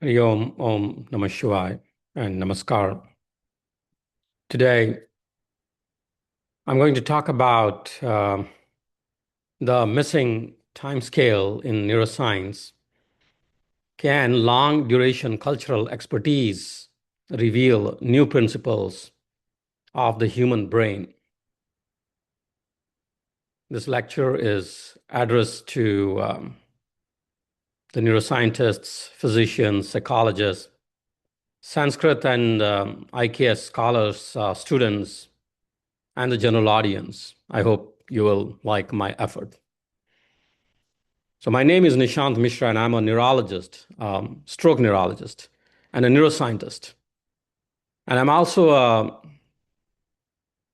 Hari Om Namah Shivaya, and Namaskar. Today, I'm going to talk about the missing time scale in neuroscience. Can long duration cultural expertise reveal new principles of the human brain? This lecture is addressed to the neuroscientists, physicians, psychologists, Sanskrit and IKS scholars, students, and the general audience. I hope you will like my effort. So my name is Nishant Mishra, and I'm a neurologist, stroke neurologist, and a neuroscientist. And I'm also a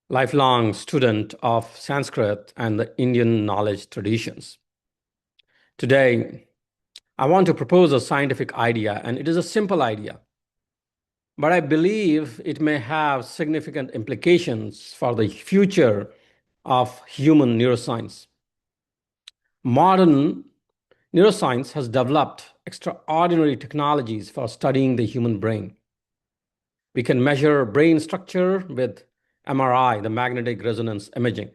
lifelong student of Sanskrit and the Indian knowledge traditions. Today, I want to propose a scientific idea, and it is a simple idea, but I believe it may have significant implications for the future of human neuroscience. Modern neuroscience has developed extraordinary technologies for studying the human brain. We can measure brain structure with MRI, the magnetic resonance imaging.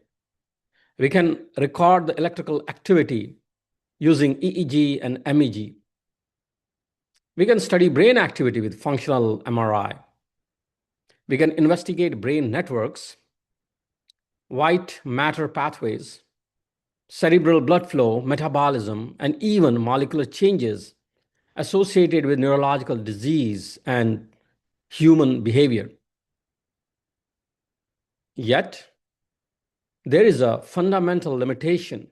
We can record the electrical activity using EEG and MEG. We can study brain activity with functional MRI. We can investigate brain networks, white matter pathways, cerebral blood flow, metabolism, and even molecular changes associated with neurological disease and human behavior. Yet, there is a fundamental limitation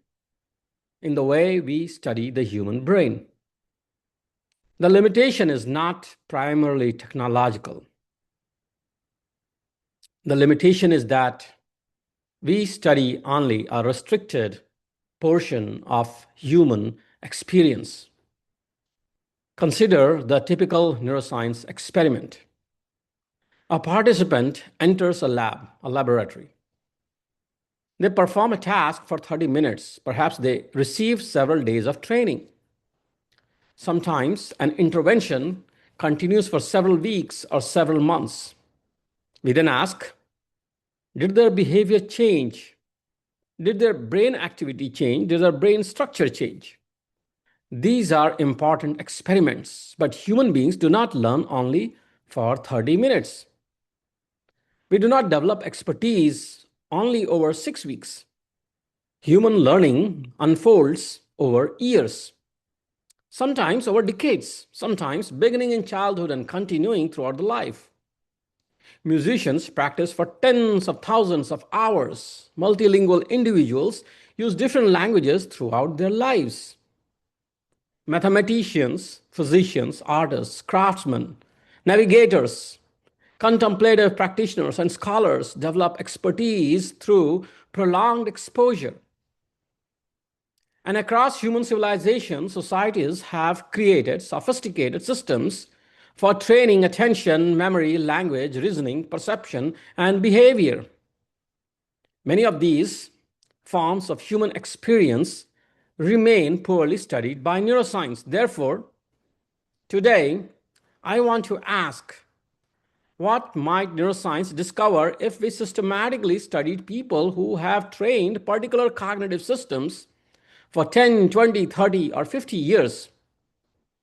in the way we study the human brain. The limitation is not primarily technological. The limitation is that we study only a restricted portion of human experience. Consider the typical neuroscience experiment. A participant enters a laboratory. They perform a task for 30 minutes. Perhaps they receive several days of training. Sometimes an intervention continues for several weeks or several months. We then ask, did their behavior change? Did their brain activity change? Did their brain structure change? These are important experiments, but human beings do not learn only for 30 minutes. We do not develop expertise only over 6 weeks. Human learning unfolds over years, sometimes over decades, sometimes beginning in childhood and continuing throughout the life. Musicians practice for tens of thousands of hours. Multilingual individuals use different languages throughout their lives. Mathematicians, physicians, artists, craftsmen, navigators, contemplative practitioners, and scholars develop expertise through prolonged exposure. And across human civilization, societies have created sophisticated systems for training attention, memory, language, reasoning, perception, and behavior. Many of these forms of human experience remain poorly studied by neuroscience. Therefore, today, I want to ask, what might neuroscience discover if we systematically studied people who have trained particular cognitive systems for 10, 20, 30, or 50 years?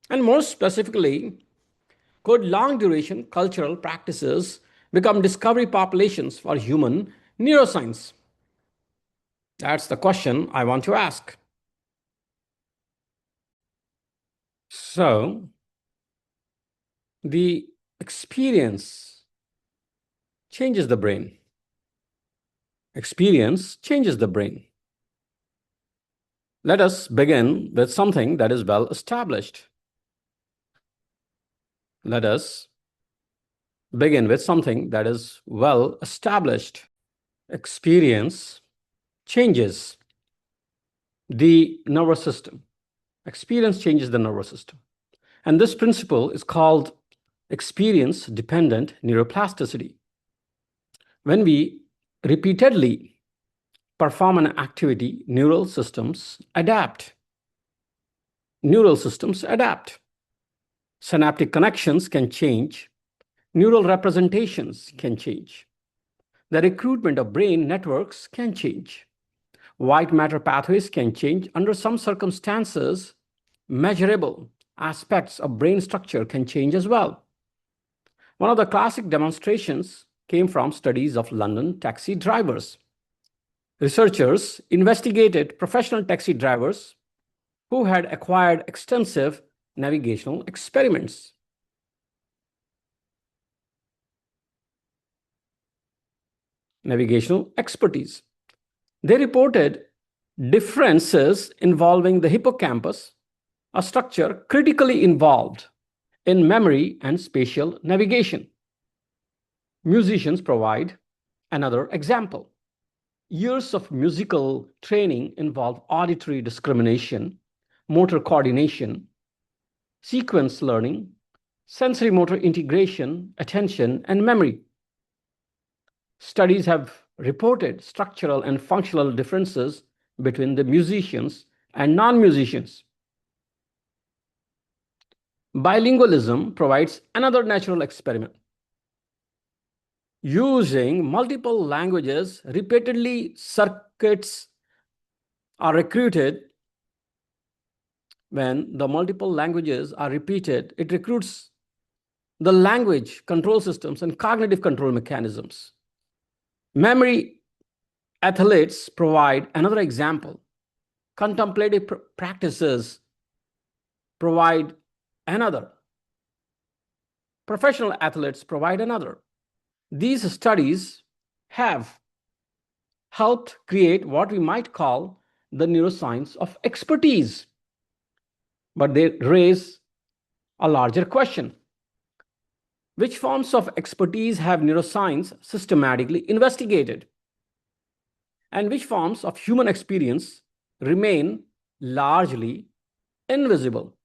And more specifically, could long-duration cultural practices become discovery populations for human neuroscience? That's the question I want to ask. So, the experience changes the brain. Experience changes the brain. Let us begin with something that is well established. Let us begin with something that is well established. Experience changes the nervous system. Experience changes the nervous system. And this principle is called experience-dependent neuroplasticity. When we repeatedly perform an activity, neural systems adapt. Neural systems adapt. Synaptic connections can change. Neural representations can change. The recruitment of brain networks can change. White matter pathways can change. Under some circumstances, measurable aspects of brain structure can change as well. One of the classic demonstrations came from studies of London taxi drivers. Researchers investigated professional taxi drivers who had acquired extensive navigational experiments. Navigational expertise. They reported differences involving the hippocampus, a structure critically involved in memory and spatial navigation. Musicians provide another example. Years of musical training involve auditory discrimination, motor coordination, sequence learning, sensory motor integration, attention, and memory. Studies have reported structural and functional differences between the musicians and non-musicians. Bilingualism provides another natural experiment. Using multiple languages repeatedly, circuits are recruited. When the multiple languages are repeated, it recruits the language control systems and cognitive control mechanisms. Memory athletes provide another example. Contemplative practices provide another. Professional athletes provide another. These studies have helped create what we might call the neuroscience of expertise. But they raise a larger question. Which forms of expertise have neuroscience systematically investigated? And which forms of human experience remain largely invisible?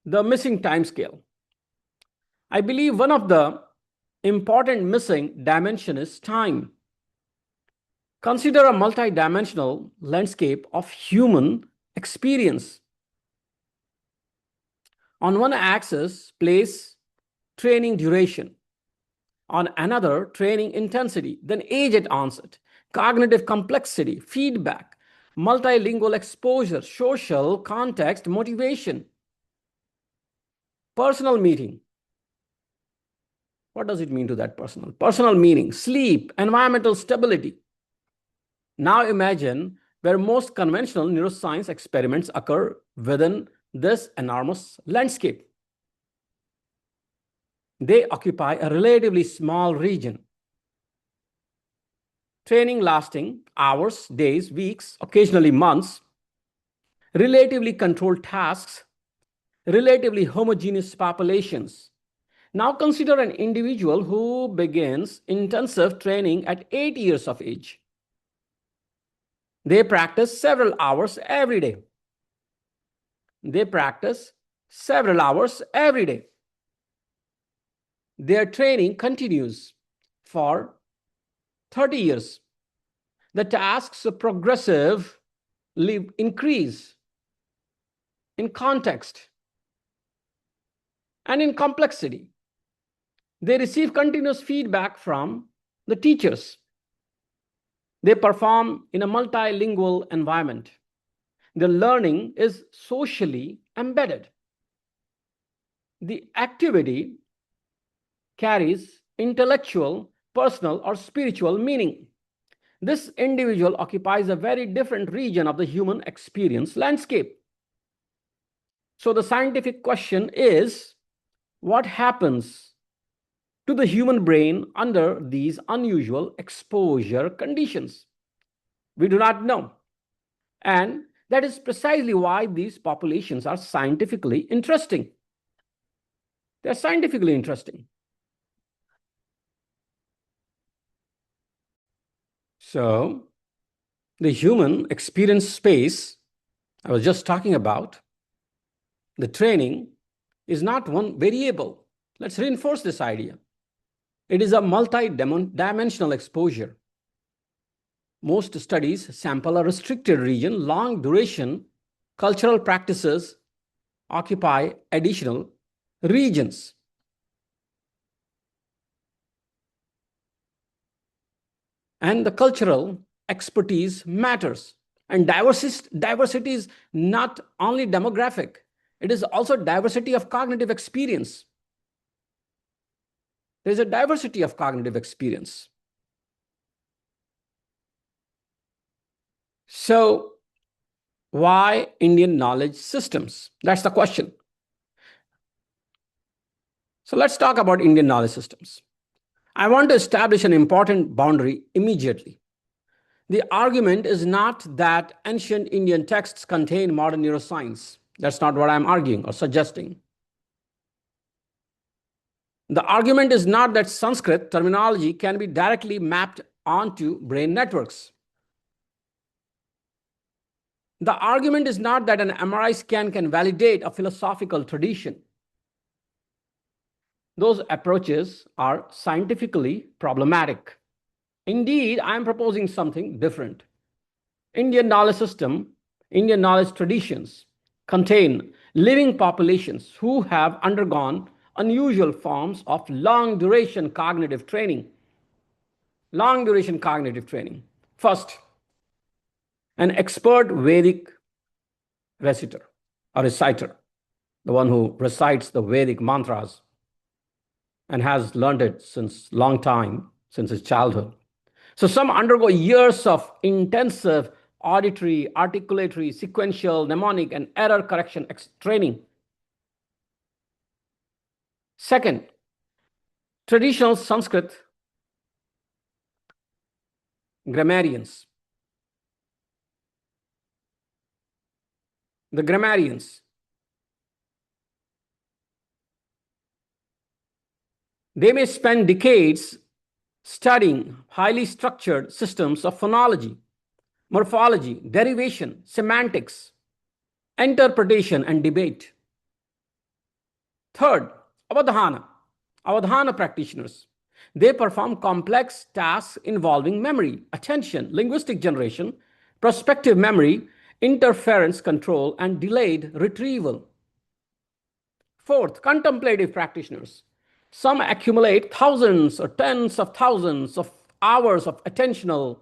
The missing timescale. I believe one of the important missing dimension is time. Consider a multidimensional landscape of human experience. On one axis, place training duration. On another, training intensity, then age at onset, cognitive complexity, feedback, multilingual exposure, social context, motivation, personal meaning. What does it mean to that personal? Personal meaning, sleep, environmental stability. Now imagine where most conventional neuroscience experiments occur within this enormous landscape. They occupy a relatively small region. Training lasting hours, days, weeks, occasionally months. Relatively controlled tasks. Relatively homogeneous populations. Now consider an individual who begins intensive training at 8 years of age. They practice several hours every day. They practice several hours every day. Their training continues for 30 years. The tasks progressively increase in context and in complexity. They receive continuous feedback from the teachers. They perform in a multilingual environment. The learning is socially embedded. The activity carries intellectual, personal, or spiritual meaning. This individual occupies a very different region of the human experience landscape. So the scientific question is, what happens to the human brain under these unusual exposure conditions? We do not know. And that is precisely why these populations are scientifically interesting. They're scientifically interesting. So the human experience space I was just talking about, the training is not one variable. Let's reinforce this idea. It is a multi-dimensional exposure. Most studies sample a restricted region, long duration, cultural practices, occupy additional regions. And the cultural expertise matters. And diversity is not only demographic, it is also diversity of cognitive experience. There's a diversity of cognitive experience. So, why Indian knowledge systems? That's the question. So, let's talk about Indian knowledge systems. I want to establish an important boundary immediately. The argument is not that ancient Indian texts contain modern neuroscience. That's not what I'm arguing or suggesting. The argument is not that Sanskrit terminology can be directly mapped onto brain networks. The argument is not that an MRI scan can validate a philosophical tradition. Those approaches are scientifically problematic. Indeed, I am proposing something different. Indian knowledge system, Indian knowledge traditions contain living populations who have undergone unusual forms of long duration cognitive training. Long duration cognitive training. First, an expert Vedic reciter or reciter, the one who recites the Vedic mantras and has learned it since long time, since his childhood. So some undergo years of intensive auditory, articulatory, sequential, mnemonic, and error correction training. Second, traditional Sanskrit grammarians. The grammarians. They may spend decades studying highly structured systems of phonology, morphology, derivation, semantics, interpretation, and debate. Third, Avadhana practitioners. They perform complex tasks involving memory, attention, linguistic generation, prospective memory, interference control, and delayed retrieval. Fourth, contemplative practitioners. Some accumulate thousands or tens of thousands of hours of attentional,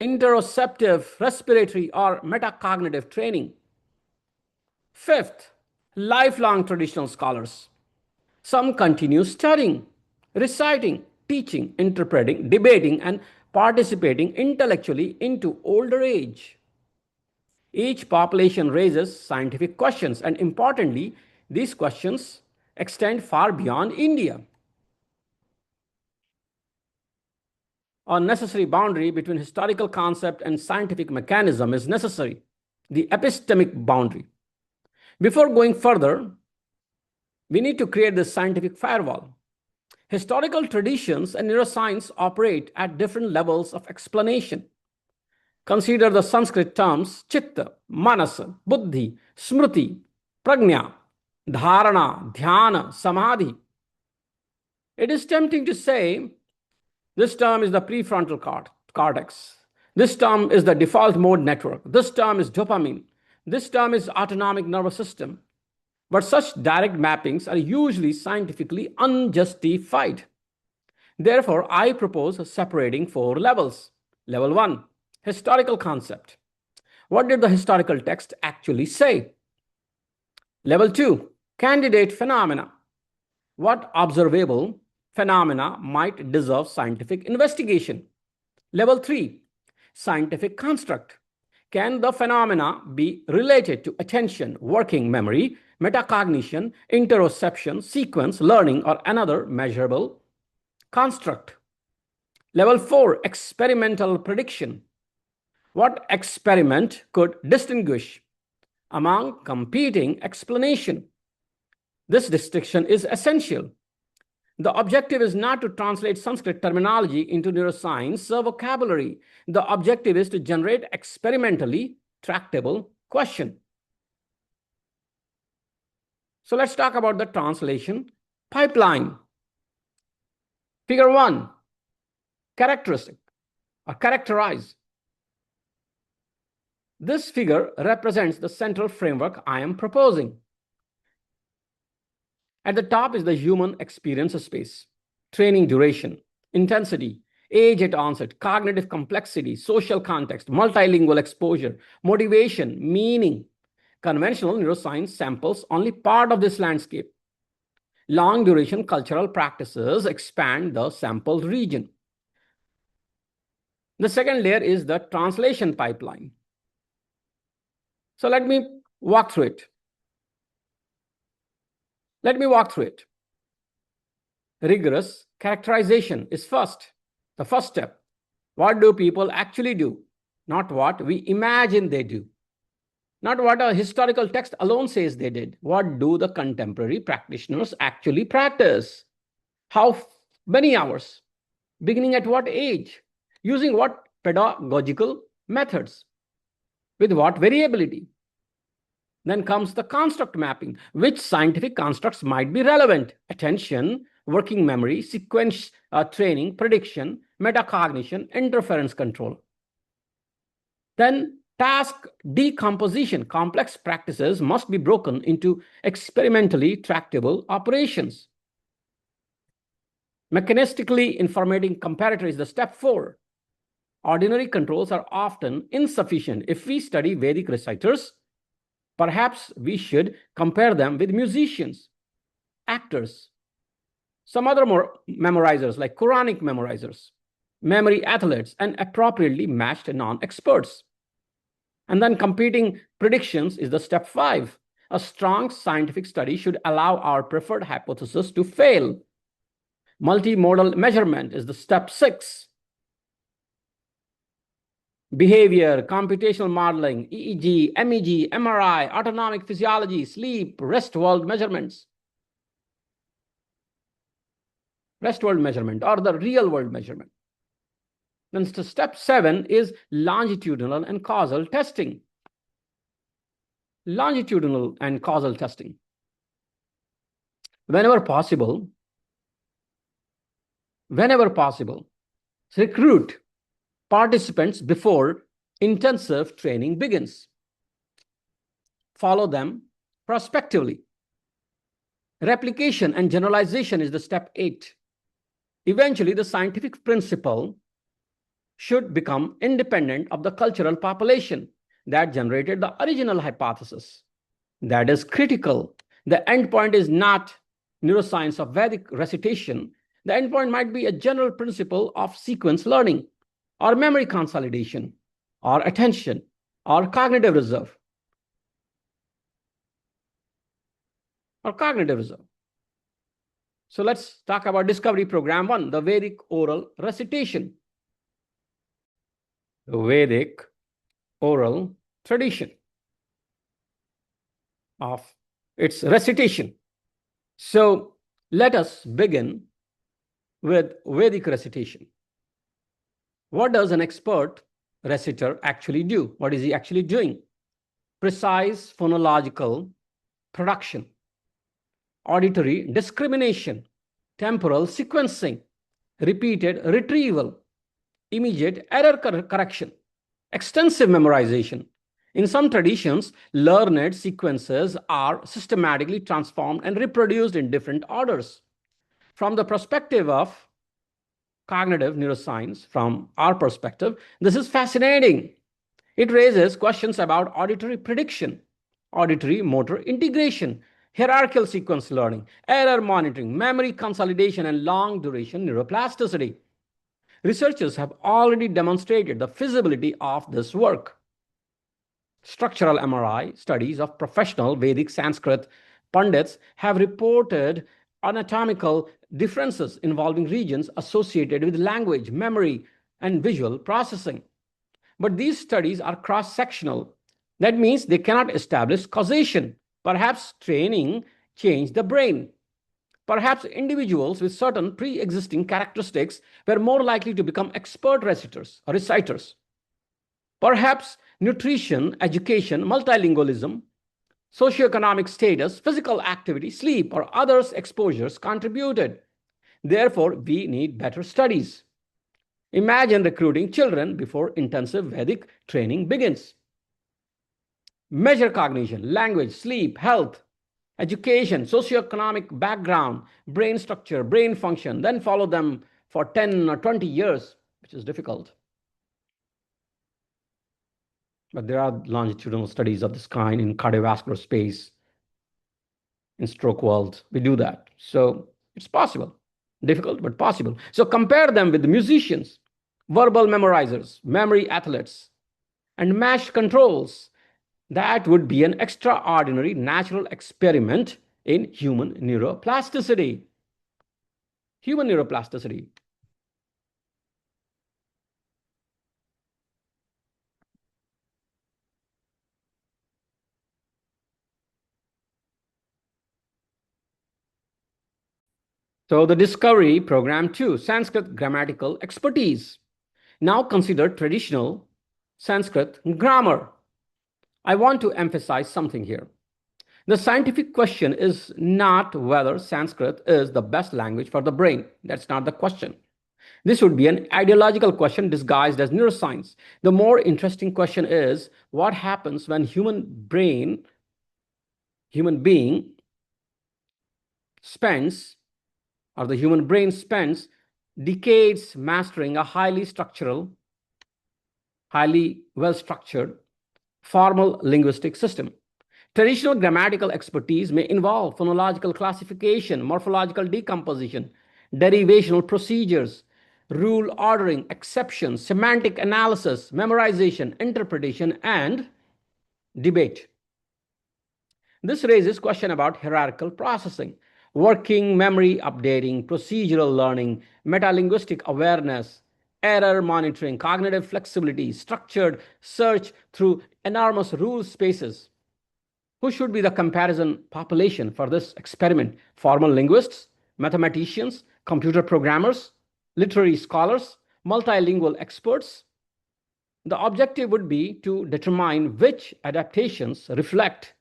interoceptive, respiratory, or metacognitive training. Fifth, lifelong traditional scholars. Some continue studying, reciting, teaching, interpreting, debating, and participating intellectually into older age. Each population raises scientific questions, and importantly, these questions extend far beyond India. A necessary boundary between historical concept and scientific mechanism is necessary, the epistemic boundary. Before going further, we need to create this scientific firewall. Historical traditions and neuroscience operate at different levels of explanation. Consider the Sanskrit terms chitta, manasa, buddhi, smriti, prajna, dharana, dhyana, samadhi. It is tempting to say this term is the prefrontal cortex. This term is the default mode network. This term is dopamine. This term is autonomic nervous system. But such direct mappings are usually scientifically unjustified. Therefore, I propose separating 4 levels. Level 1, historical concept. What did the historical text actually say? Level 2, candidate phenomena. What observable phenomena might deserve scientific investigation? Level 3, scientific construct. Can the phenomena be related to attention, working memory, metacognition, interoception, sequence, learning, or another measurable construct? Level 4, experimental prediction. What experiment could distinguish among competing explanation? This distinction is essential. The objective is not to translate Sanskrit terminology into neuroscience vocabulary. The objective is to generate experimentally tractable question. So let's talk about the translation pipeline. Figure 1, characteristic or characterize. This figure represents the central framework I am proposing. At the top is the human experience space, training duration, intensity, age at onset, cognitive complexity, social context, multilingual exposure, motivation, meaning. Conventional neuroscience samples only part of this landscape. Long duration cultural practices expand the sampled region. The second layer is the translation pipeline. So let me walk through it. Rigorous characterization is the first step. What do people actually do? Not what we imagine they do. Not what a historical text alone says they did. What do the contemporary practitioners actually practice? How many hours? Beginning at what age? Using what pedagogical methods? With what variability? Then comes the construct mapping. Which scientific constructs might be relevant? Attention, working memory, sequence training, prediction, metacognition, interference control. Then task decomposition. Complex practices must be broken into experimentally tractable operations. Mechanistically informating comparator is the step 4. Ordinary controls are often insufficient. If we study Vedic reciters, perhaps we should compare them with musicians, actors, some other memorizers like Quranic memorizers, memory athletes, and appropriately matched non-experts. And then competing predictions is the step 5. A strong scientific study should allow our preferred hypothesis to fail. Multimodal measurement is the step 6. Behavior, computational modeling, EEG, MEG, MRI, autonomic physiology, sleep, rest world measurements. Rest world measurement or the real world measurement. Then step 7 is longitudinal and causal testing. Longitudinal and causal testing. Whenever possible, recruit participants before intensive training begins. Follow them prospectively. Replication and generalization is the step 8. Eventually, the scientific principle should become independent of the cultural population that generated the original hypothesis. That is critical. The endpoint is not neuroscience of Vedic recitation. The endpoint might be a general principle of sequence learning, or memory consolidation, or attention, or cognitive reserve. So let's talk about Discovery Program 1, the Vedic oral recitation. The Vedic oral tradition of its recitation. So let us begin with Vedic recitation. What does an expert reciter actually do? What is he actually doing? Precise phonological production, auditory discrimination, temporal sequencing, repeated retrieval, immediate error correction, extensive memorization. In some traditions, learned sequences are systematically transformed and reproduced in different orders. From the perspective of cognitive neuroscience, from our perspective, this is fascinating. It raises questions about auditory prediction, auditory motor integration, hierarchical sequence learning, error monitoring, memory consolidation, and long duration neuroplasticity. Researchers have already demonstrated the feasibility of this work. Structural MRI studies of professional Vedic Sanskrit Pandits have reported anatomical differences involving regions associated with language, memory, and visual processing. But these studies are cross-sectional. That means they cannot establish causation. Perhaps training changed the brain. Perhaps individuals with certain pre-existing characteristics were more likely to become expert reciters. Perhaps nutrition, education, multilingualism, socioeconomic status, physical activity, sleep, or others exposures contributed. Therefore, we need better studies. Imagine recruiting children before intensive Vedic training begins. Measure cognition, language, sleep, health, education, socioeconomic background, brain structure, brain function, then follow them for 10 or 20 years, which is difficult. But there are longitudinal studies of this kind in cardiovascular space, in stroke world. We do that. So it's possible. Difficult, but possible. So compare them with the musicians, verbal memorizers, memory athletes, and MASH controls. That would be an extraordinary natural experiment in human neuroplasticity. Human neuroplasticity. So the discovery program 2, Sanskrit grammatical expertise. Now consider traditional Sanskrit grammar. I want to emphasize something here. The scientific question is not whether Sanskrit is the best language for the brain. That's not the question. This would be an ideological question disguised as neuroscience. The more interesting question is what happens when human being spends, or the human brain spends decades mastering a highly structural, highly well-structured, formal linguistic system. Traditional grammatical expertise may involve phonological classification, morphological decomposition, derivational procedures, rule ordering, exceptions, semantic analysis, memorization, interpretation, and debate. This raises question about hierarchical processing, working memory updating, procedural learning, metalinguistic awareness, error monitoring, cognitive flexibility, structured search through enormous rule spaces. Who should be the comparison population for this experiment? Formal linguists, mathematicians, computer programmers, literary scholars, multilingual experts? The objective would be to determine which adaptations reflect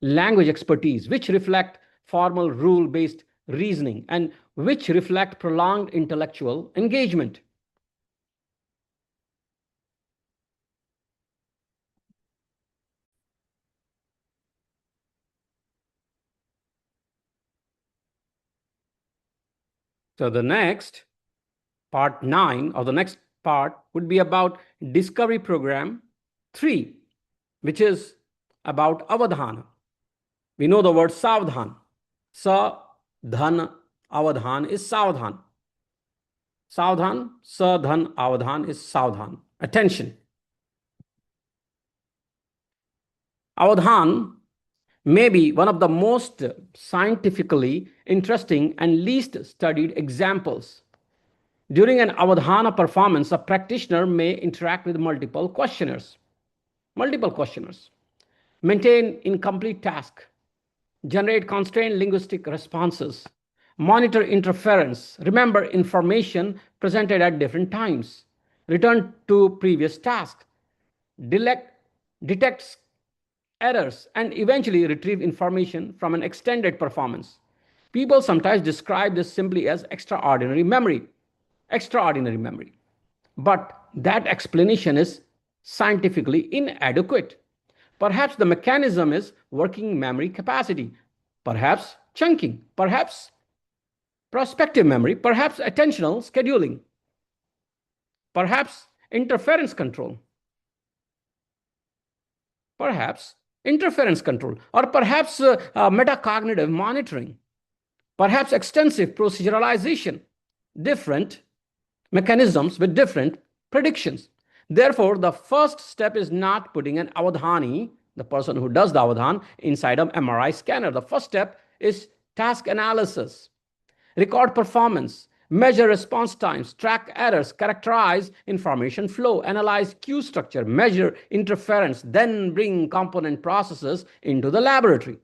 language expertise, which reflect formal rule-based reasoning, and which reflect prolonged intellectual engagement. So the next, part 9, or the next part would be about Discovery Program 3, which is about Avadhana. We know the word Savdhan. Sa-dhan, Avadhan is Savdhan. Savdhan, Sa-dhan, Avadhan is Savdhan. Attention. Avadhan may be one of the most scientifically interesting and least studied examples. During an Avadhana performance, a practitioner may interact with multiple questioners, maintain incomplete task, generate constrained linguistic responses, monitor interference, remember information presented at different times, return to previous task, detect errors, and eventually retrieve information from an extended performance. People sometimes describe this simply as extraordinary memory. But that explanation is scientifically inadequate. Perhaps the mechanism is working memory capacity, perhaps chunking, perhaps prospective memory, perhaps attentional scheduling, perhaps interference control, or perhaps metacognitive monitoring, perhaps extensive proceduralization, different mechanisms with different predictions. Therefore, the first step is not putting an avadhani, the person who does the avadhan, inside an MRI scanner. The first step is task analysis, record performance, measure response times, track errors, characterize information flow, analyze cue structure, measure interference, then bring component processes into the laboratory.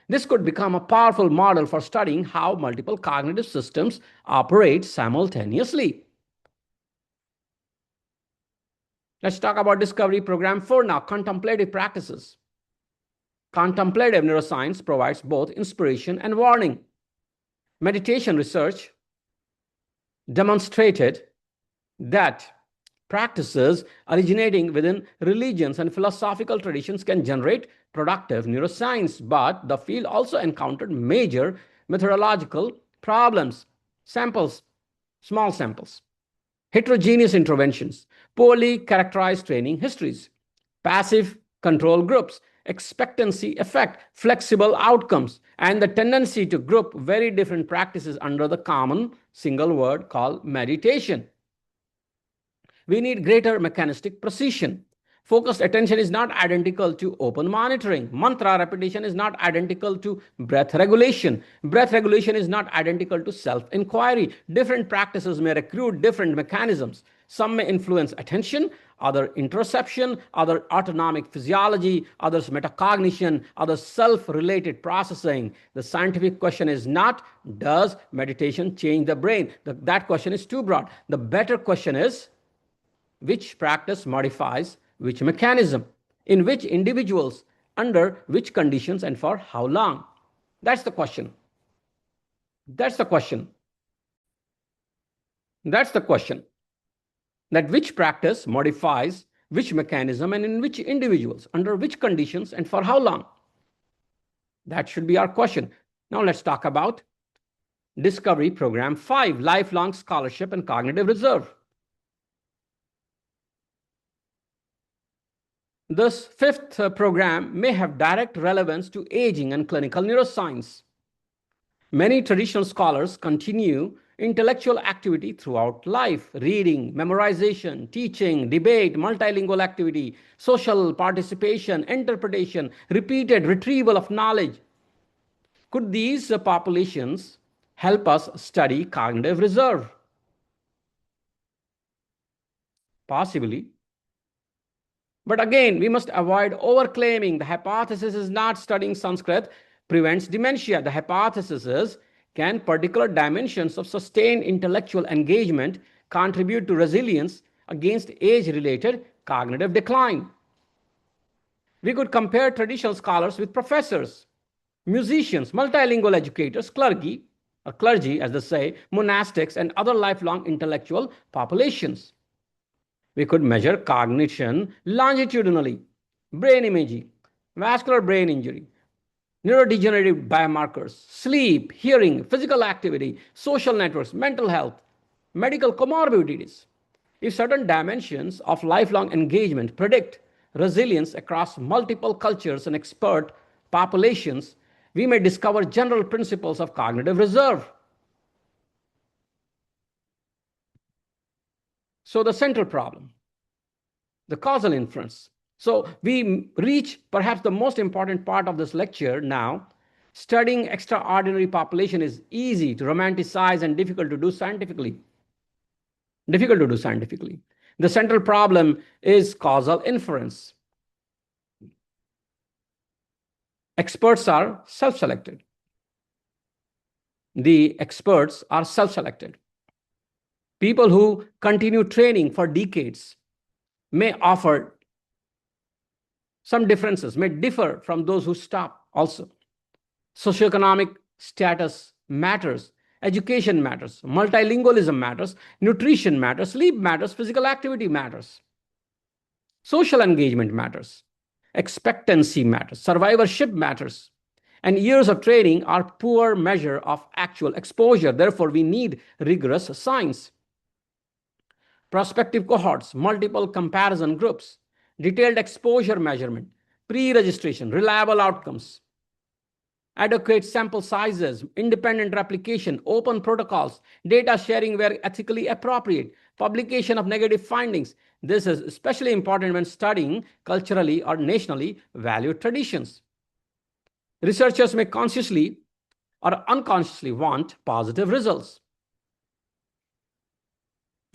This could become a powerful model for studying how multiple cognitive systems operate simultaneously. Let's talk about Discovery Program 4 now, contemplative practices. Contemplative neuroscience provides both inspiration and warning. Meditation research demonstrated that practices originating within religions and philosophical traditions can generate productive neuroscience, but the field also encountered major methodological problems. Samples, small samples, heterogeneous interventions, poorly characterized training histories, passive control groups, expectancy effect, flexible outcomes, and the tendency to group very different practices under the common single word called meditation. We need greater mechanistic precision. Focused attention is not identical to open monitoring. Mantra repetition is not identical to breath regulation. Breath regulation is not identical to self-inquiry. Different practices may recruit different mechanisms. Some may influence attention, other interoception, other autonomic physiology, others metacognition, others self-related processing. The scientific question is not, does meditation change the brain? That question is too broad. The better question is, which practice modifies which mechanism, in which individuals, under which conditions, and for how long? That's the question. That's the question. That's the question. That which practice modifies which mechanism and in which individuals, under which conditions, and for how long? That should be our question. Now let's talk about Discovery Program 5, Lifelong Scholarship and Cognitive Reserve. This fifth program may have direct relevance to aging and clinical neuroscience. Many traditional scholars continue intellectual activity throughout life: reading, memorization, teaching, debate, multilingual activity, social participation, interpretation, repeated retrieval of knowledge. Could these populations help us study cognitive reserve? Possibly. But again, we must avoid overclaiming. The hypothesis is not studying Sanskrit prevents dementia. The hypothesis is, can particular dimensions of sustained intellectual engagement contribute to resilience against age-related cognitive decline? We could compare traditional scholars with professors, musicians, multilingual educators, clergy, as they say, monastics, and other lifelong intellectual populations. We could measure cognition longitudinally, brain imaging, vascular brain injury, neurodegenerative biomarkers, sleep, hearing, physical activity, social networks, mental health, medical comorbidities. If certain dimensions of lifelong engagement predict resilience across multiple cultures and expert populations, we may discover general principles of cognitive reserve. So the central problem, the causal inference. So we reach perhaps the most important part of this lecture now. Studying extraordinary population is easy to romanticize and difficult to do scientifically. The central problem is causal inference. Experts are self-selected. The experts are self-selected. People who continue training for decades may offer some differences, may differ from those who stop also. Socioeconomic status matters, education matters, multilingualism matters, nutrition matters, sleep matters, physical activity matters, social engagement matters, expectancy matters, survivorship matters, and years of training are poor measure of actual exposure. Therefore, we need rigorous science. Prospective cohorts, multiple comparison groups, detailed exposure measurement, pre-registration, reliable outcomes, adequate sample sizes, independent replication, open protocols, data sharing where ethically appropriate, publication of negative findings. This is especially important when studying culturally or nationally valued traditions. Researchers may consciously or unconsciously want positive results.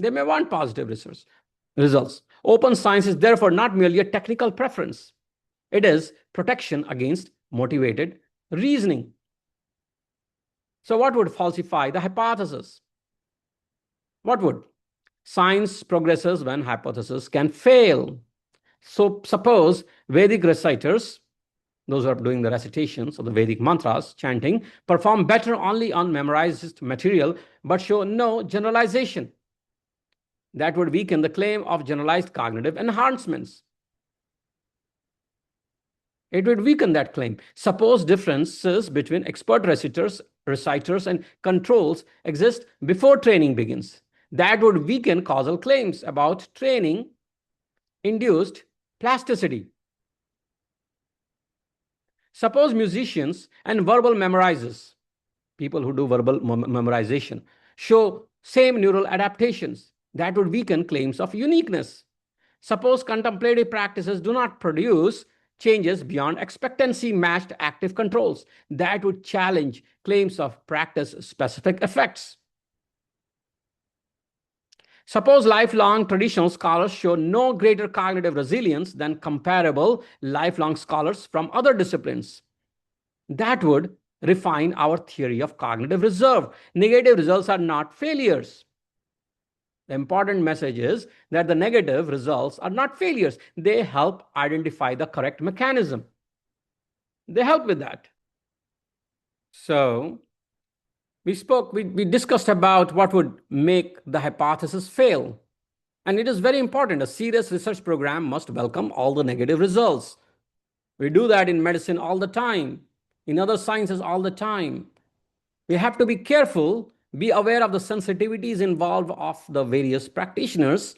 They may want positive results. Open science is therefore not merely a technical preference. It is protection against motivated reasoning. So what would falsify the hypothesis? What would? Science progresses when hypotheses can fail. So suppose Vedic reciters, those who are doing the recitations of the Vedic mantras, chanting, perform better only on memorized material, but show no generalization. That would weaken the claim of generalized cognitive enhancements. It would weaken that claim. Suppose differences between expert reciters and controls exist before training begins. That would weaken causal claims about training induced plasticity. Suppose musicians and verbal memorizers, people who do verbal memorization, show same neural adaptations. That would weaken claims of uniqueness. Suppose contemplative practices do not produce changes beyond expectancy matched active controls. That would challenge claims of practice specific effects. Suppose lifelong traditional scholars show no greater cognitive resilience than comparable lifelong scholars from other disciplines. That would refine our theory of cognitive reserve. Negative results are not failures. The important message is that the negative results are not failures. They help identify the correct mechanism. They help with that. So we discussed about what would make the hypothesis fail. And it is very important. A serious research program must welcome all the negative results. We do that in medicine all the time, in other sciences all the time. We have to be careful, be aware of the sensitivities involved of the various practitioners,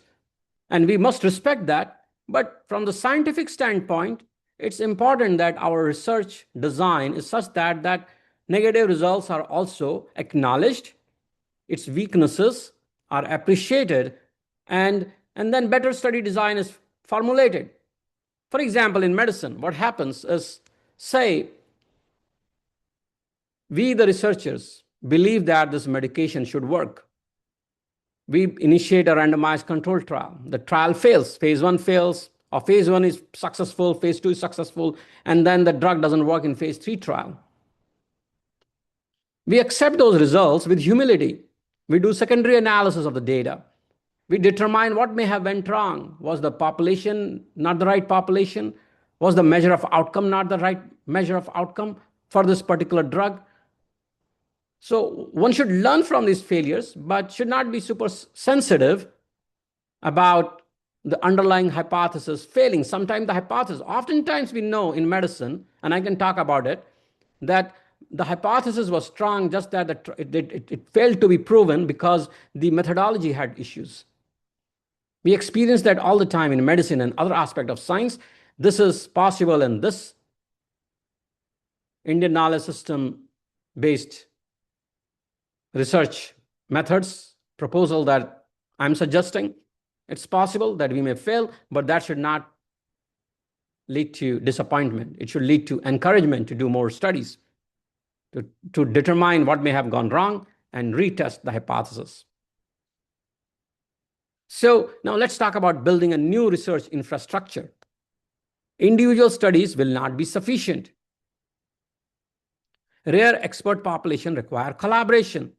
and we must respect that. But from the scientific standpoint, it's important that our research design is such that negative results are also acknowledged, its weaknesses are appreciated, and then better study design is formulated. For example, in medicine, what happens is, say, we, the researchers, believe that this medication should work. We initiate a randomized control trial. The trial fails. Phase 1 fails, or phase 1 is successful, phase 2 is successful, and then the drug doesn't work in phase 3 trial. We accept those results with humility. We do secondary analysis of the data. We determine what may have went wrong. Was the population not the right population? Was the measure of outcome not the right measure of outcome for this particular drug? So one should learn from these failures, but should not be super sensitive about the underlying hypothesis failing. Sometimes the hypothesis, oftentimes we know in medicine, and I can talk about it, that the hypothesis was strong, just that it failed to be proven because the methodology had issues. We experience that all the time in medicine and other aspects of science. This is possible in this Indian knowledge system based research methods proposal that I'm suggesting. It's possible that we may fail, but that should not lead to disappointment. It should lead to encouragement to do more studies, to determine what may have gone wrong and retest the hypothesis. So now let's talk about building a new research infrastructure. Individual studies will not be sufficient. Rare expert population require collaboration.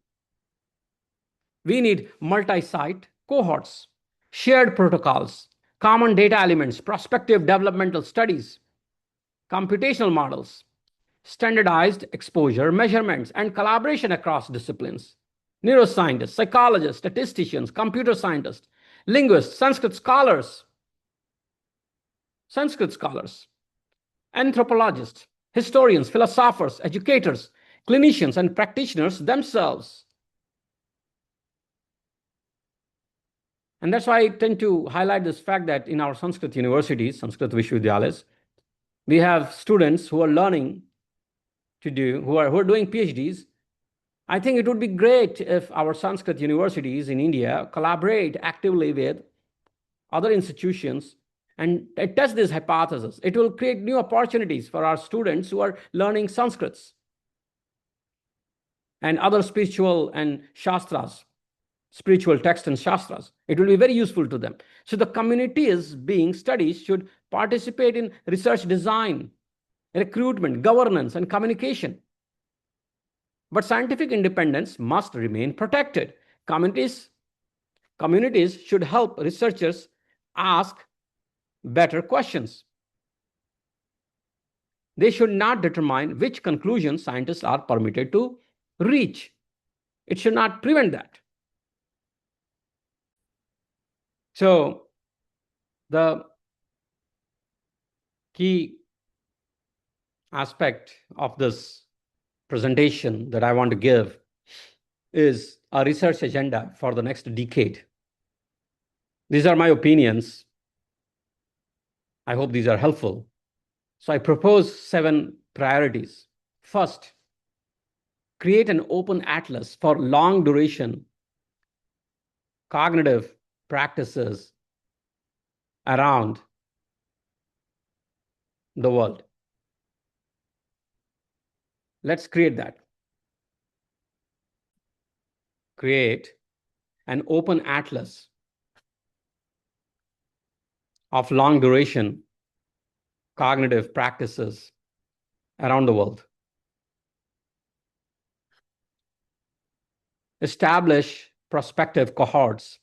We need multi-site cohorts, shared protocols, common data elements, prospective developmental studies, computational models, standardized exposure measurements, and collaboration across disciplines. Neuroscientists, psychologists, statisticians, computer scientists, linguists, Sanskrit scholars, anthropologists, historians, philosophers, educators, clinicians, and practitioners themselves. And that's why I tend to highlight this fact that in our Sanskrit universities, Sanskrit Vishwavidyalays, we have students who are learning to do, who are doing PhDs. I think it would be great if our Sanskrit universities in India collaborate actively with other institutions and test this hypothesis. It will create new opportunities for our students who are learning Sanskrits and other spiritual and shastras, spiritual texts and shastras. It will be very useful to them. So the communities being studied should participate in research design, recruitment, governance, and communication. But scientific independence must remain protected. Communities should help researchers ask better questions. They should not determine which conclusions scientists are permitted to reach. It should not prevent that. So the key aspect of this presentation that I want to give is a research agenda for the next decade. These are my opinions. I hope these are helpful. So I propose 7 priorities. First, create an open atlas for long duration cognitive practices around the world. Let's create that. Create an open atlas of long duration cognitive practices around the world. Establish prospective cohorts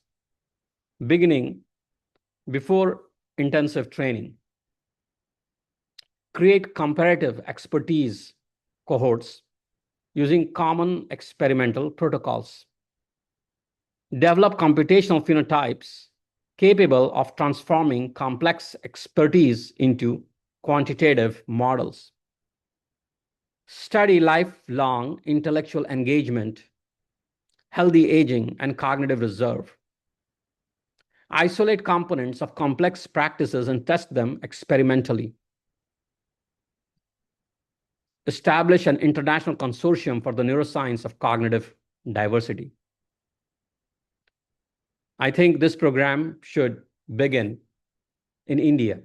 beginning before intensive training. Create comparative expertise cohorts using common experimental protocols. Develop computational phenotypes capable of transforming complex expertise into quantitative models. Study lifelong intellectual engagement, healthy aging, and cognitive reserve. Isolate components of complex practices and test them experimentally. Establish an international consortium for the neuroscience of cognitive diversity. I think this program should begin in India,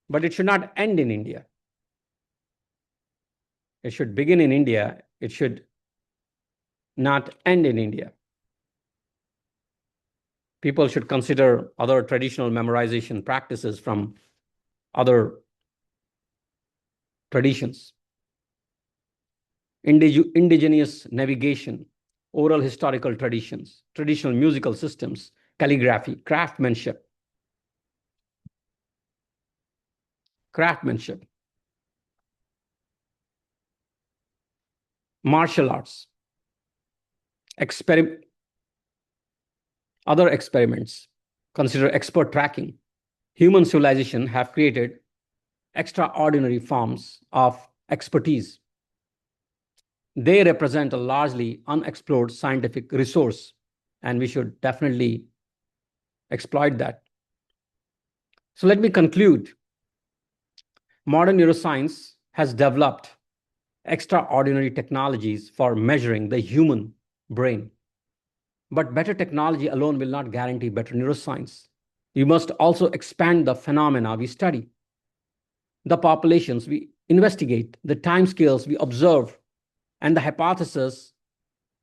but it should not end in India. It should begin in India. It should not end in India. People should consider other traditional memorization practices from other traditions. Indigenous navigation, oral historical traditions, traditional musical systems, calligraphy, craftsmanship, martial arts, other experiments. Consider expert tracking. Human civilization have created extraordinary forms of expertise. They represent a largely unexplored scientific resource, and we should definitely exploit that. So let me conclude. Modern neuroscience has developed extraordinary technologies for measuring the human brain. But better technology alone will not guarantee better neuroscience. You must also expand the phenomena we study, the populations we investigate, the timescales we observe, and the hypotheses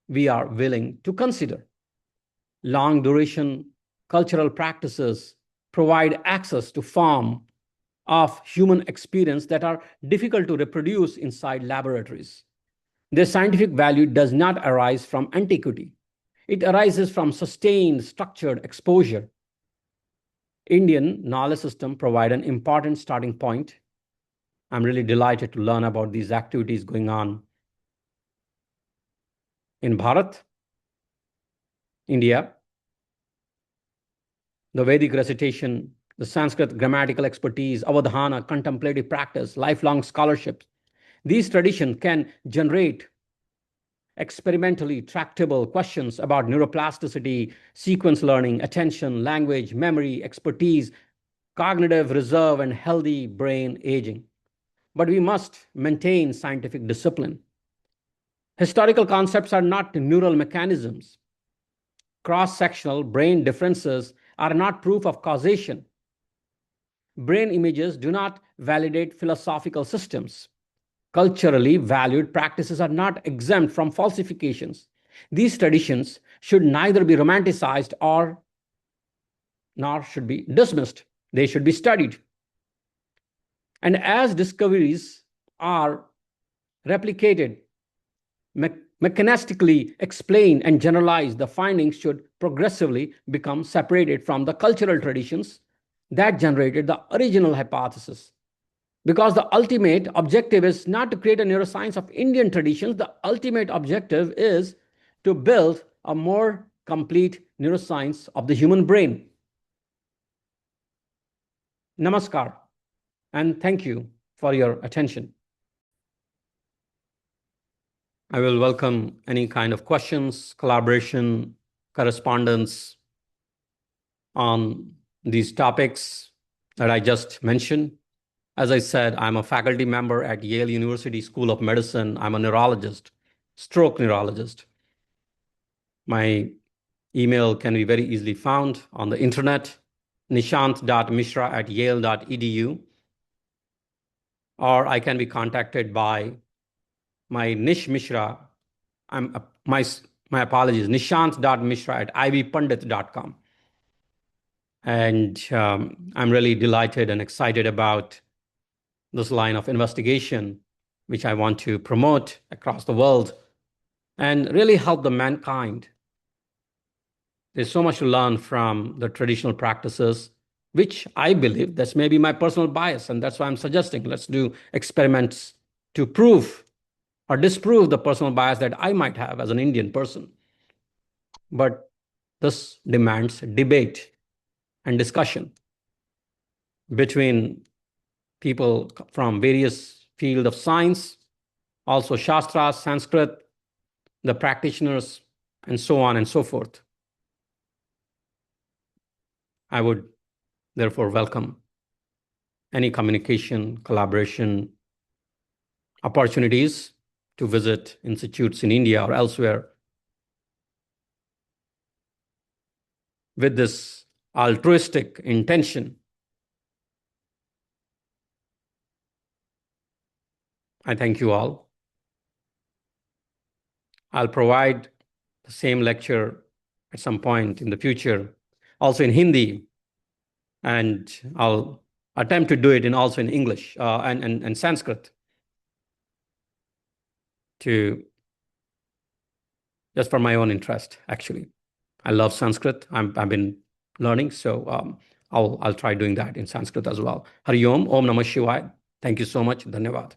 we are willing to consider. Long duration cultural practices provide access to forms of human experience that are difficult to reproduce inside laboratories. Their scientific value does not arise from antiquity. It arises from sustained, structured exposure. Indian knowledge system provide an important starting point. I'm really delighted to learn about these activities going on in Bharat, India. The Vedic recitation, the Sanskrit grammatical expertise, Avadhana, contemplative practice, lifelong scholarship. These traditions can generate experimentally tractable questions about neuroplasticity, sequence learning, attention, language, memory, expertise, cognitive reserve, and healthy brain aging. But we must maintain scientific discipline. Historical concepts are not neural mechanisms. Cross-sectional brain differences are not proof of causation. Brain images do not validate philosophical systems. Culturally valued practices are not exempt from falsifications. These traditions should neither be romanticized nor should be dismissed. They should be studied. And as discoveries are replicated, mechanistically explained and generalized, the findings should progressively become separated from the cultural traditions that generated the original hypothesis. Because the ultimate objective is not to create a neuroscience of Indian traditions, the ultimate objective is to build a more complete neuroscience of the human brain. Namaskar, and thank you for your attention. I will welcome any kind of questions, collaboration, correspondence on these topics that I just mentioned. As I said, I'm a faculty member at Yale University School of Medicine. I'm a neurologist, stroke neurologist. My email can be very easily found on the internet, nishant.mishra@yale.edu, or I can be contacted by my Nish Mishra. My apologies, nishant.mishra@ivpandit.com. And I'm really delighted and excited about this line of investigation, which I want to promote across the world and really help the mankind. There's so much to learn from the traditional practices, which I believe that's maybe my personal bias. And that's why I'm suggesting let's do experiments to prove or disprove the personal bias that I might have as an Indian person. But this demands debate and discussion between people from various fields of science, also Shastra, Sanskrit, the practitioners, and so on and so forth. I would therefore welcome any communication, collaboration, opportunities to visit institutes in India or elsewhere with this altruistic intention. I thank you all. I'll provide the same lecture at some point in the future, also in Hindi, and I'll attempt to do it also in English and Sanskrit, just for my own interest, actually. I love Sanskrit. I've been learning, so I'll try doing that in Sanskrit as well. Hari Om, Om Namah Shivaya. Thank you so much. Dhanyavad.